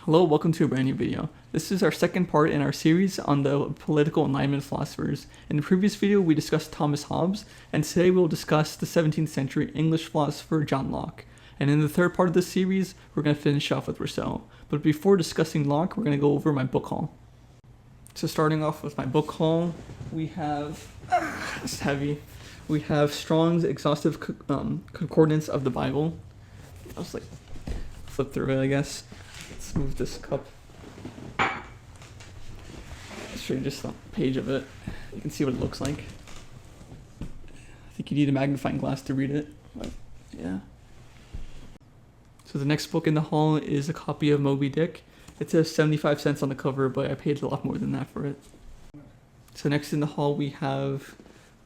Hello, welcome to a brand new video. This is our second part in our series on the political Enlightenment philosophers. In the previous video, we discussed Thomas Hobbes, and today we'll discuss the 17th century English philosopher John Locke. And in the third part of this series, we're going to finish off with Rousseau. But before discussing Locke, we're going to go over my book haul. So starting off with my book haul, we have, it's heavy, we have Strong's exhaustive concordance of the Bible. I'll just flip through it, I guess. Let's move this cup. I'll show you just a page of it. You can see what it looks like. I think you need a magnifying glass to read it, but yeah. So the next book in the haul is a copy of Moby Dick. It says 75 cents on the cover, but I paid a lot more than that for it. So next in the haul we have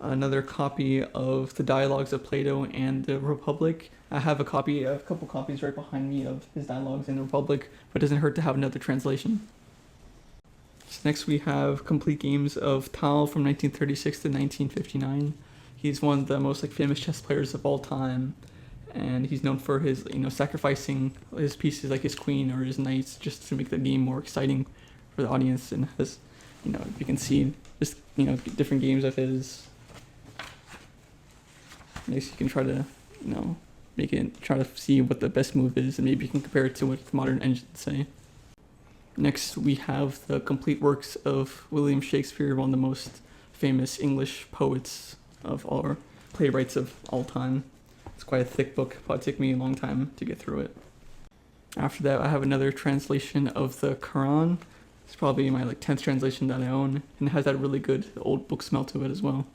another copy of the Dialogues of Plato and the Republic. I have a couple copies right behind me of his Dialogues and the Republic, but it doesn't hurt to have another translation. So next we have complete games of Tal from 1936 to 1959. He's one of the most famous chess players of all time, and he's known for his sacrificing his pieces like his queen or his knights just to make the game more exciting for the audience. And has, if you can see just different games of his. Next you can try to try to see what the best move is, and maybe you can compare it to what modern engines say. Next we have the complete works of William Shakespeare, one of the most famous English poets of all, playwrights of all time. It's quite a thick book, probably took me a long time to get through it. After that I have another translation of the Quran. It's probably my 10th translation that I own, and it has that really good old book smell to it as well.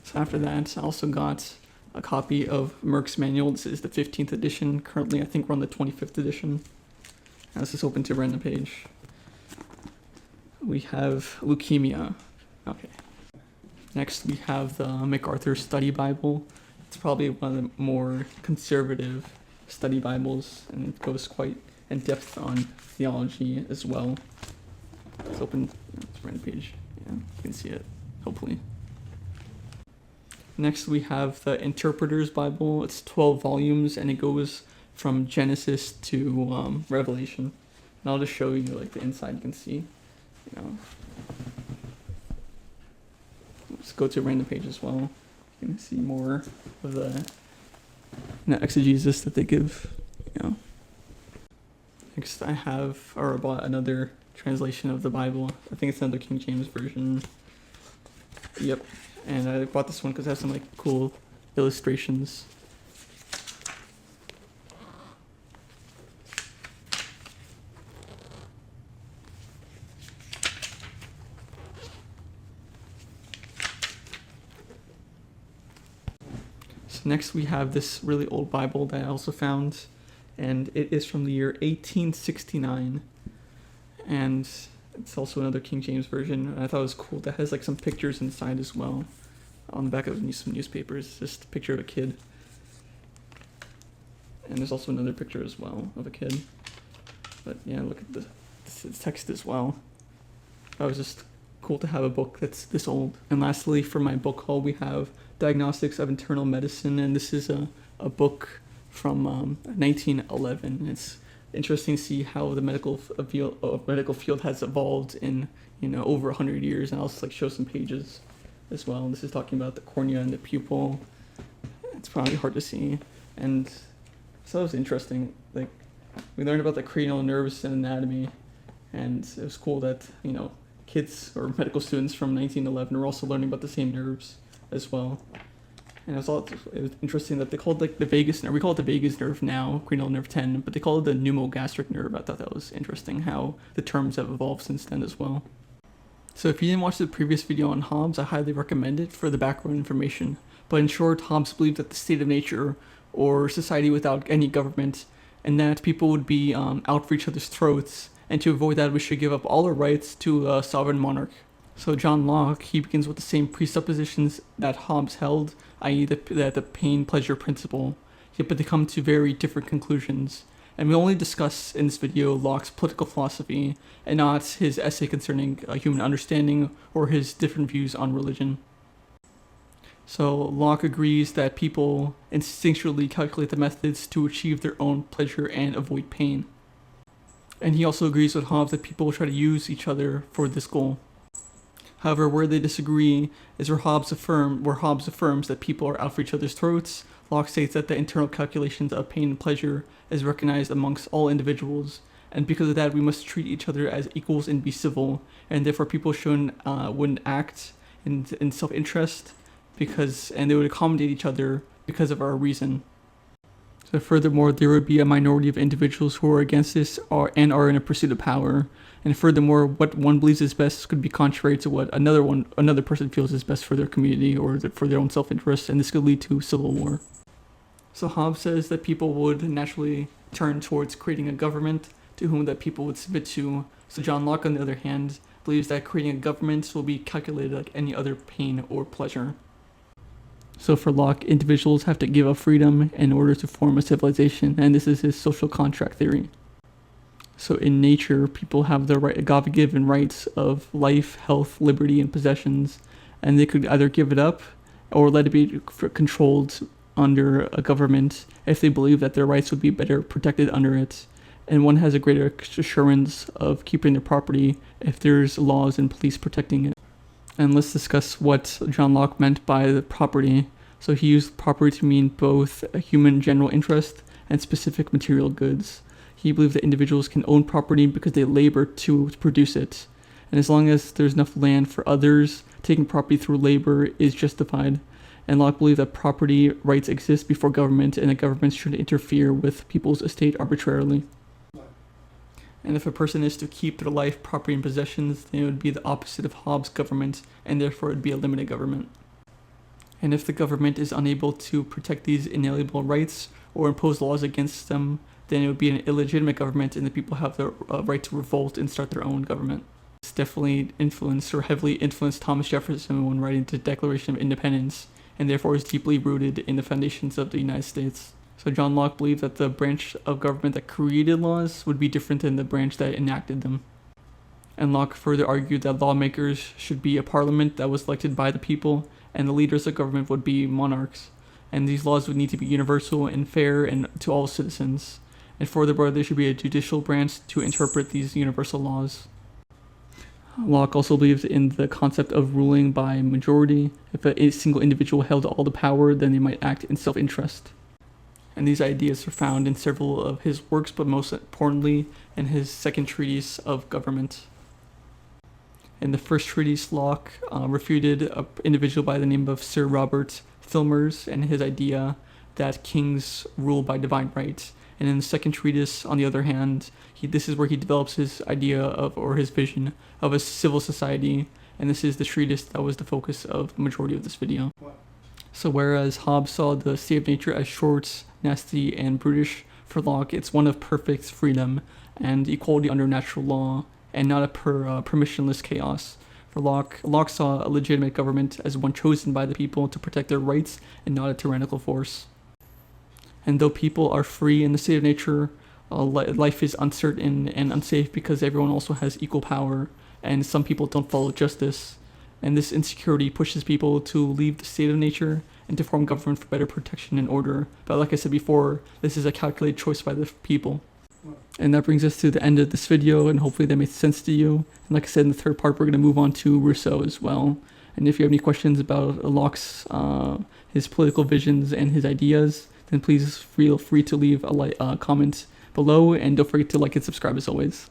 So after that I also got a copy of Merck's Manual. This is the 15th edition. Currently I think we're on the 25th edition. Now let's just open to a random page. We have Leukemia. Okay. Next we have the MacArthur Study Bible. It's probably one of the more conservative study Bibles, and it goes quite in depth on theology as well. Let's open to a random page. Yeah, you can see it, hopefully. Next we have the Interpreter's Bible. It's 12 volumes and it goes from Genesis to Revelation. And I'll just show you the inside. You can see, Let's go to a random page as well. You can see more of the exegesis that they give. Next I bought another translation of the Bible. I think it's another King James version. Yep. And I bought this one because it has some cool illustrations. So next we have this really old Bible that I also found, and it is from the year 1869, and it's also another King James version. And I thought it was cool that has some pictures inside as well. On the back of some newspapers, just a picture of a kid. And there's also another picture as well of a kid. But yeah, look at the text as well. That was just cool to have a book that's this old. And lastly, for my book haul, we have Diagnostics of Internal Medicine, and this is a book from 1911. It's interesting to see how the medical field has evolved in over 100 years, and I'll just show some pages as well. This is talking about the cornea and the pupil. It's probably hard to see, and so it was interesting. We learned about the cranial nerves and anatomy, and it was cool that kids or medical students from 1911 were also learning about the same nerves as well. And it was interesting that they called the vagus nerve. We call it the vagus nerve now, cranial nerve 10, but they call it the pneumogastric nerve. I thought that was interesting how the terms have evolved since then as well. So if you didn't watch the previous video on Hobbes, I highly recommend it for the background information. But in short, Hobbes believed that the state of nature, or society without any government, and that people would be out for each other's throats, and to avoid that we should give up all our rights to a sovereign monarch. So John Locke, he begins with the same presuppositions that Hobbes held, i.e. the pain-pleasure principle, but they come to very different conclusions. And we only discuss in this video Locke's political philosophy, and not his essay concerning human understanding or his different views on religion. So Locke agrees that people instinctually calculate the methods to achieve their own pleasure and avoid pain. And he also agrees with Hobbes that people will try to use each other for this goal. However, where they disagree is where Hobbes affirms that people are out for each other's throats. Locke states that the internal calculations of pain and pleasure is recognized amongst all individuals, and because of that, we must treat each other as equals and be civil, and therefore people wouldn't act in self-interest and they would accommodate each other because of our reason. So furthermore, there would be a minority of individuals who are against this and are in a pursuit of power. And furthermore, what one believes is best could be contrary to what another person feels is best for their community or for their own self-interest, and this could lead to civil war. So Hobbes says that people would naturally turn towards creating a government to whom that people would submit to. So John Locke, on the other hand, believes that creating a government will be calculated like any other pain or pleasure. So for Locke, individuals have to give up freedom in order to form a civilization, and this is his social contract theory. So in nature, people have the God-given rights of life, health, liberty, and possessions, and they could either give it up or let it be controlled under a government if they believe that their rights would be better protected under it. And one has a greater assurance of keeping their property if there's laws and police protecting it. And let's discuss what John Locke meant by the property. So he used property to mean both a human general interest and specific material goods. He believed that individuals can own property because they labor to produce it. And as long as there's enough land for others, taking property through labor is justified. And Locke believed that property rights exist before government, and that governments shouldn't interfere with people's estate arbitrarily. And if a person is to keep their life, property, and possessions, then it would be the opposite of Hobbes' government, and therefore it would be a limited government. And if the government is unable to protect these inalienable rights or impose laws against them, then it would be an illegitimate government, and the people have the right to revolt and start their own government. This definitely heavily influenced Thomas Jefferson when writing the Declaration of Independence, and therefore is deeply rooted in the foundations of the United States. So John Locke believed that the branch of government that created laws would be different than the branch that enacted them. And Locke further argued that lawmakers should be a parliament that was elected by the people, and the leaders of government would be monarchs. And these laws would need to be universal and fair and to all citizens. And furthermore, there should be a judicial branch to interpret these universal laws. Locke also believed in the concept of ruling by majority. If a single individual held all the power, then they might act in self-interest. And these ideas are found in several of his works, but most importantly in his second treatise of government. In the first treatise, Locke refuted an individual by the name of Sir Robert Filmers and his idea that kings rule by divine right. And in the second treatise, on the other hand, this is where he develops his idea or his vision of a civil society, and this is the treatise that was the focus of the majority of this video. So whereas Hobbes saw the state of nature as short, nasty, and brutish, for Locke it's one of perfect freedom and equality under natural law, and not a permissionless chaos. For Locke saw a legitimate government as one chosen by the people to protect their rights and not a tyrannical force. And though people are free in the state of nature, life is uncertain and unsafe because everyone also has equal power, and some people don't follow justice. And this insecurity pushes people to leave the state of nature and to form government for better protection and order. But like I said before, this is a calculated choice by the people. And that brings us to the end of this video, and hopefully that made sense to you. And like I said, in the third part, we're going to move on to Rousseau as well. And if you have any questions about Locke's, his political visions and his ideas, then please feel free to leave a comment below, and don't forget to like and subscribe as always.